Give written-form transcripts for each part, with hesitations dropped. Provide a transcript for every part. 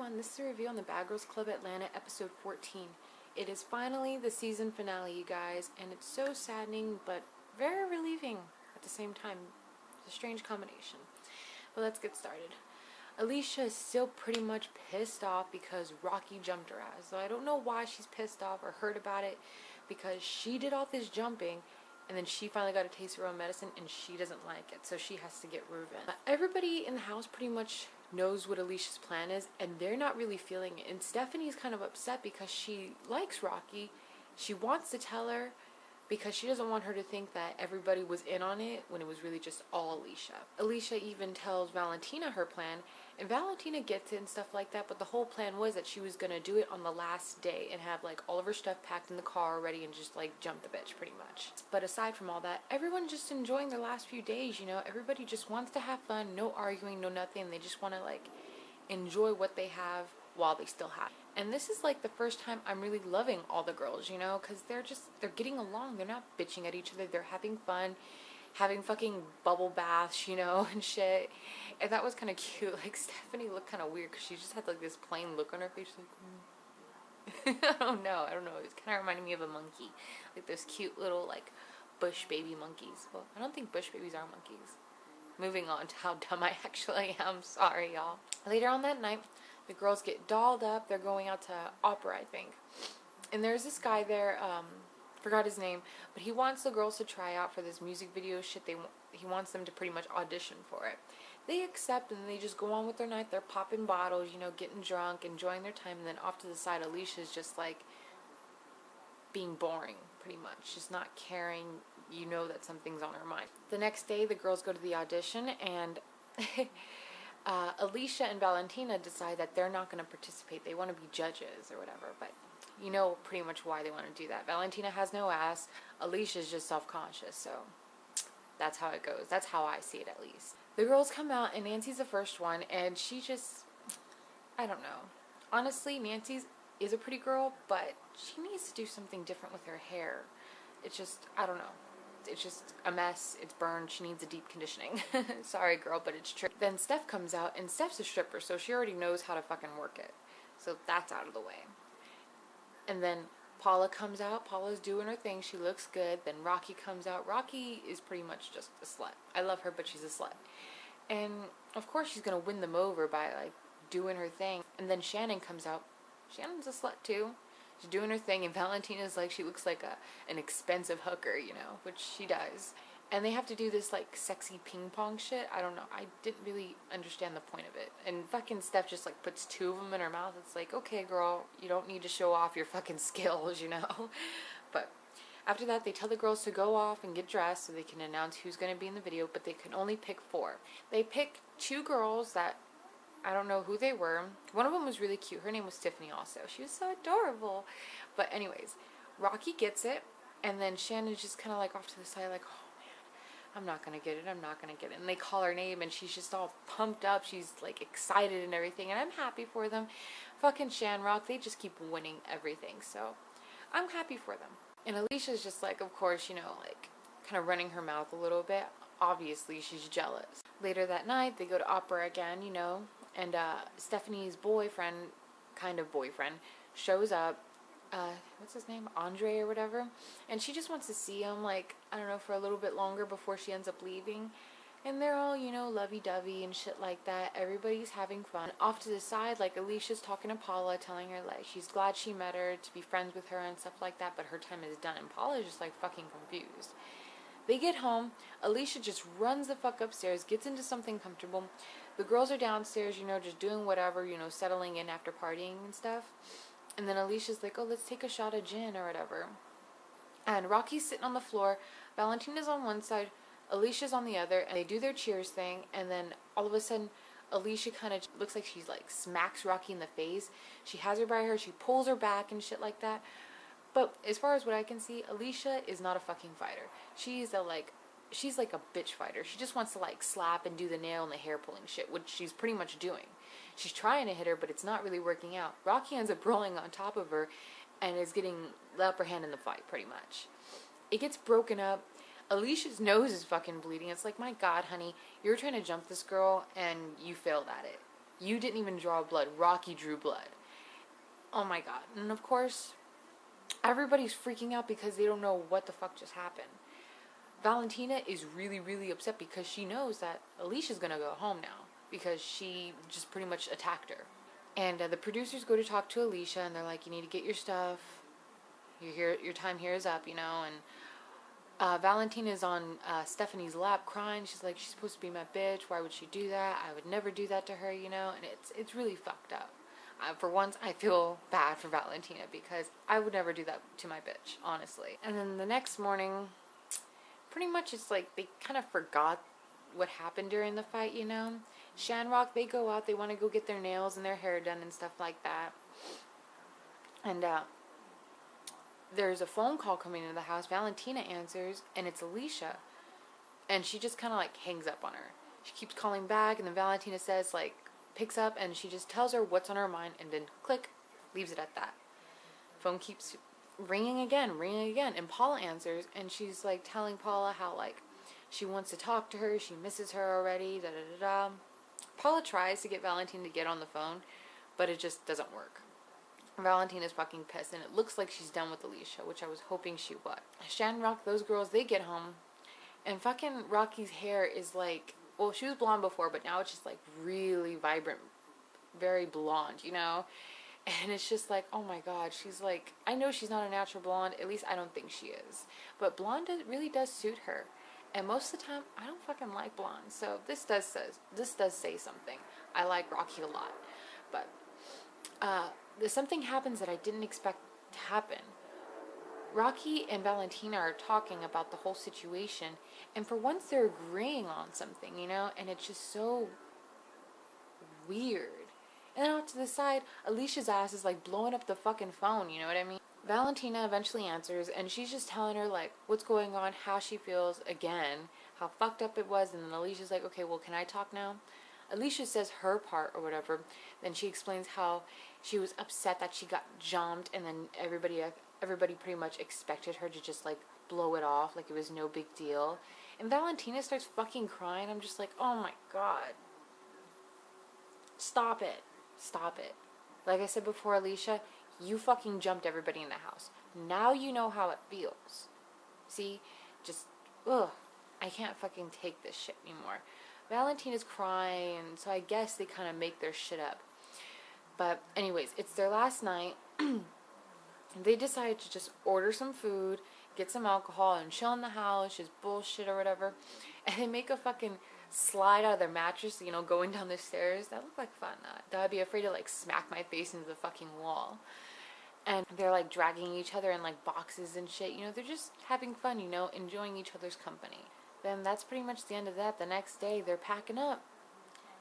everyone, this is a review on the Bad Girls Club Atlanta episode 14. It is finally the season finale, you guys, and it's so saddening but very relieving at the same time. It's a strange combination. But let's get started. Alicia is still pretty much pissed off because Rocky jumped her ass. So I don't know why she's pissed off or heard about it, because she did all this jumping and then she finally got a taste of her own medicine and she doesn't like it, so she has to get revenge. Everybody in the house pretty much knows what Alicia's plan is, and they're not really feeling it. And Stephanie's kind of upset because she likes Rocky. She wants to tell her because she doesn't want her to think that everybody was in on it when it was really just all Alicia. Alicia even tells Valentina her plan, and Valentina gets it and stuff like that, but the whole plan was that she was gonna do it on the last day and have like all of her stuff packed in the car already and just like jump the bitch pretty much. But aside from all that, everyone's just enjoying their last few days, you know? Everybody just wants to have fun, no arguing, no nothing. They just want to like enjoy what they have while they still have. And this is like the first time I'm really loving all the girls, you know, because they're getting along. They're not bitching at each other. They're having fun, having fucking bubble baths, you know, and shit. And that was kind of cute. Like, Stephanie looked kind of weird because she just had like this plain look on her face, like I don't know. It's kind of reminding me of a monkey, like those cute little like bush baby monkeys. Well, I don't think bush babies are monkeys. Moving on to how dumb I actually am. Sorry, y'all. Later on that night, the girls get dolled up. They're going out to opera, I think. And there's this guy there, forgot his name, but he wants the girls to try out for this music video shit. He wants them to pretty much audition for it. They accept and they just go on with their night. They're popping bottles, you know, getting drunk, enjoying their time. And then off to the side, Alicia's just like being boring, pretty much. Just not caring. You know that something's on her mind. The next day, the girls go to the audition, and Alicia and Valentina decide that they're not going to participate. They want to be judges or whatever, but you know pretty much why they want to do that. Valentina has no ass. Alicia's just self-conscious, so that's how it goes. That's how I see it, at least. The girls come out, and Nancy's the first one, and she just, I don't know. Honestly, Nancy is a pretty girl, but she needs to do something different with her hair. It's just, I don't know. It's just a mess. It's burned. She needs a deep conditioning. Sorry, girl, but it's true. Then Steph comes out, and Steph's a stripper, so she already knows how to fucking work it. So that's out of the way. And then Paula comes out. Paula's doing her thing. She looks good. Then Rocky comes out. Rocky is pretty much just a slut. I love her, but she's a slut. And of course she's gonna win them over by like doing her thing. And then Shannon comes out. Shannon's a slut too. She's doing her thing, and Valentina's like, she looks like an expensive hooker, you know, which she does. And they have to do this like sexy ping pong shit. I don't know. I didn't really understand the point of it. And fucking Steph just like puts two of them in her mouth. It's like, okay, girl, you don't need to show off your fucking skills, you know. But after that, they tell the girls to go off and get dressed so they can announce who's going to be in the video, but they can only pick 4. They pick 2 girls that I don't know who they were. One of them was really cute. Her name was Tiffany also. She was so adorable. But anyways, Rocky gets it, and then Shannon's just kind of like off to the side like, oh man, I'm not going to get it. I'm not going to get it. And they call her name, and she's just all pumped up. She's like excited and everything, and I'm happy for them. Fucking Shamrock, they just keep winning everything. So I'm happy for them. And Alicia's just like, of course, you know, like kind of running her mouth a little bit. Obviously, she's jealous. Later that night, they go to opera again, you know. And Stephanie's boyfriend, shows up. What's his name? Andre or whatever. And she just wants to see him, like, I don't know, for a little bit longer before she ends up leaving. And they're all, you know, lovey-dovey and shit like that. Everybody's having fun. Off to the side, like, Alicia's talking to Paula, telling her, like, she's glad she met her, to be friends with her and stuff like that, but her time is done. And Paula's just, like, fucking confused. They get home. Alicia just runs the fuck upstairs, gets into something comfortable. The girls are downstairs, you know, just doing whatever, you know, settling in after partying and stuff. And then Alicia's like, oh, let's take a shot of gin or whatever. And Rocky's sitting on the floor. Valentina's on one side. Alicia's on the other. And they do their cheers thing. And then all of a sudden, Alicia kind of looks like she's like smacks Rocky in the face. She has her by her. She pulls her back and shit like that. But as far as what I can see, Alicia is not a fucking fighter. She's like a bitch fighter. She just wants to like slap and do the nail and the hair pulling shit, which she's pretty much doing. She's trying to hit her, but it's not really working out. Rocky ends up rolling on top of her and is getting the upper hand in the fight, pretty much. It gets broken up. Alicia's nose is fucking bleeding. It's like, my God, honey, you were trying to jump this girl and you failed at it. You didn't even draw blood. Rocky drew blood. Oh my god. And of course, everybody's freaking out because they don't know what the fuck just happened. Valentina is really, really upset because she knows that Alicia's gonna go home now because she just pretty much attacked her. And the producers go to talk to Alicia, and they're like, "You need to get your stuff. Your time here is up, you know." And Valentina's on Stephanie's lap crying. She's like, "She's supposed to be my bitch. Why would she do that? I would never do that to her, you know." And it's really fucked up. For once, I feel bad for Valentina because I would never do that to my bitch, honestly. And then the next morning, pretty much it's like they kind of forgot what happened during the fight, you know. Shamrock, they go out, they want to go get their nails and their hair done and stuff like that. And there's a phone call coming into the house. Valentina answers, and it's Alicia. And she just kind of like hangs up on her. She keeps calling back, and then Valentina says, like, picks up, and she just tells her what's on her mind, and then click, leaves it at that. Phone keeps ringing again, and Paula answers, and she's like telling Paula how like she wants to talk to her, she misses her already, da da da da. Paula tries to get Valentina to get on the phone, but it just doesn't work. Valentina's fucking pissed, and it looks like she's done with Alicia, which I was hoping she would. Shamrock, those girls, they get home, and fucking Rocky's hair is like, well, she was blonde before, but now it's just like really vibrant, very blonde, you know? And it's just like, oh my god, she's like, I know she's not a natural blonde, at least I don't think she is. But blonde really does suit her. And most of the time, I don't fucking like blonde. So this does say something. I like Rocky a lot. But something happens that I didn't expect to happen. Rocky and Valentina are talking about the whole situation. And for once, they're agreeing on something, you know? And it's just so weird. And then off to the side, Alicia's ass is like blowing up the fucking phone, you know what I mean? Valentina eventually answers, and she's just telling her like what's going on, how she feels again, how fucked up it was, and then Alicia's like, okay, well, can I talk now? Alicia says her part or whatever, then she explains how she was upset that she got jumped, and then everybody pretty much expected her to just like blow it off like it was no big deal. And Valentina starts fucking crying. I'm just like, oh my god. Stop it. Like I said before, Alicia, you fucking jumped everybody in the house. Now you know how it feels. See? Just, ugh. I can't fucking take this shit anymore. Valentina's crying, so I guess they kind of make their shit up. But anyways, it's their last night. They decide to just order some food, get some alcohol, and chill in the house, just bullshit or whatever. And they make a fucking slide out of their mattress, you know, going down the stairs. That looked like fun. I'd be afraid to like smack my face into the fucking wall. And they're like dragging each other in like boxes and shit. You know, they're just having fun, you know, enjoying each other's company. Then that's pretty much the end of that. The next day, they're packing up.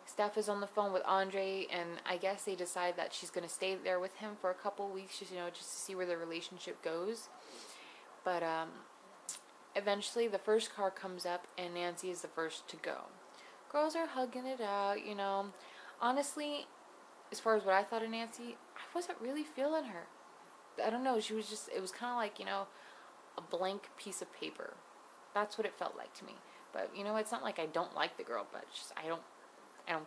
Steph is on the phone with Andre, and I guess they decide that she's going to stay there with him for a couple weeks, just, you know, just to see where their relationship goes. But eventually the first car comes up, and Nancy is the first to go. Girls are hugging it out, you know. Honestly, as far as what I thought of Nancy, I wasn't really feeling her. I don't know, it was kind of like, you know, a blank piece of paper. That's what it felt like to me. But, you know, it's not like I don't like the girl, but just, I don't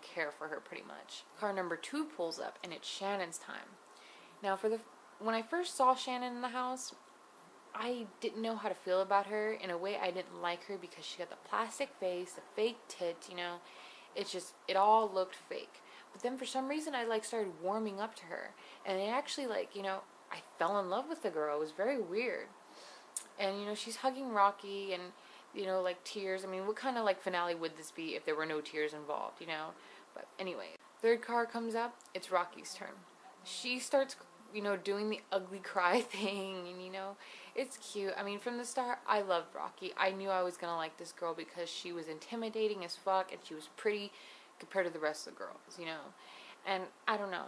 care for her pretty much. Car number 2 pulls up, and it's Shannon's time. Now, when I first saw Shannon in the house, I didn't know how to feel about her. In a way, I didn't like her because she had the plastic face, the fake tits, you know. It all looked fake. But then for some reason, I like started warming up to her. And it actually, like, you know, I fell in love with the girl. It was very weird. And, you know, she's hugging Rocky and, you know, like tears. I mean, what kind of like finale would this be if there were no tears involved, you know? But anyway, third car comes up. It's Rocky's turn. She starts, you know, doing the ugly cry thing, and, you know, it's cute. I mean, from the start, I loved Rocky. I knew I was gonna like this girl because she was intimidating as fuck, and she was pretty compared to the rest of the girls, you know. And I don't know.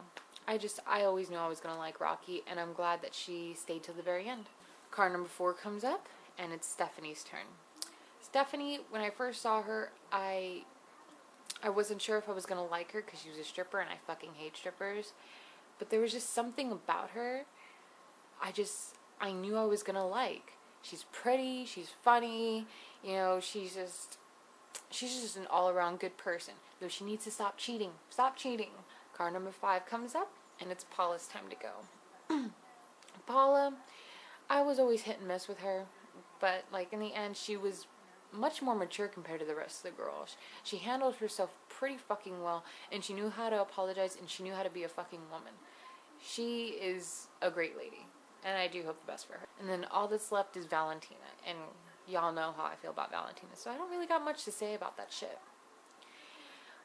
I always knew I was gonna like Rocky, and I'm glad that she stayed till the very end. Car number 4 comes up, and it's Stephanie's turn. Stephanie, when I first saw her, I wasn't sure if I was gonna like her because she was a stripper, and I fucking hate strippers. But there was just something about her I knew I was gonna like. She's pretty, she's funny, you know, she's just an all-around good person. Though she needs to stop cheating. Stop cheating. Car number 5 comes up, and it's Paula's time to go. Paula, I was always hit and miss with her, but like in the end, she was much more mature compared to the rest of the girls. She handled herself pretty fucking well, and she knew how to apologize, and she knew how to be a fucking woman. She is a great lady, and I do hope the best for her. And then all that's left is Valentina, and y'all know how I feel about Valentina, so I don't really got much to say about that shit.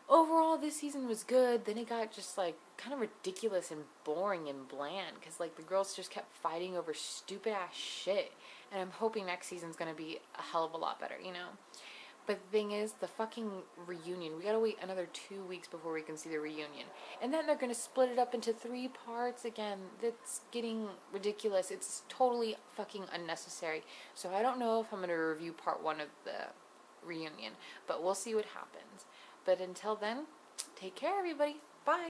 Overall, this season was good. Then it got just like kind of ridiculous and boring and bland because like the girls just kept fighting over stupid ass shit. And I'm hoping next season's gonna be a hell of a lot better, you know? But the thing is, the fucking reunion, we gotta wait another 2 weeks before we can see the reunion. And then they're gonna split it up into 3 parts again. That's getting ridiculous. It's totally fucking unnecessary. So I don't know if I'm gonna review part 1 of the reunion, but we'll see what happens. But until then, take care, everybody. Bye.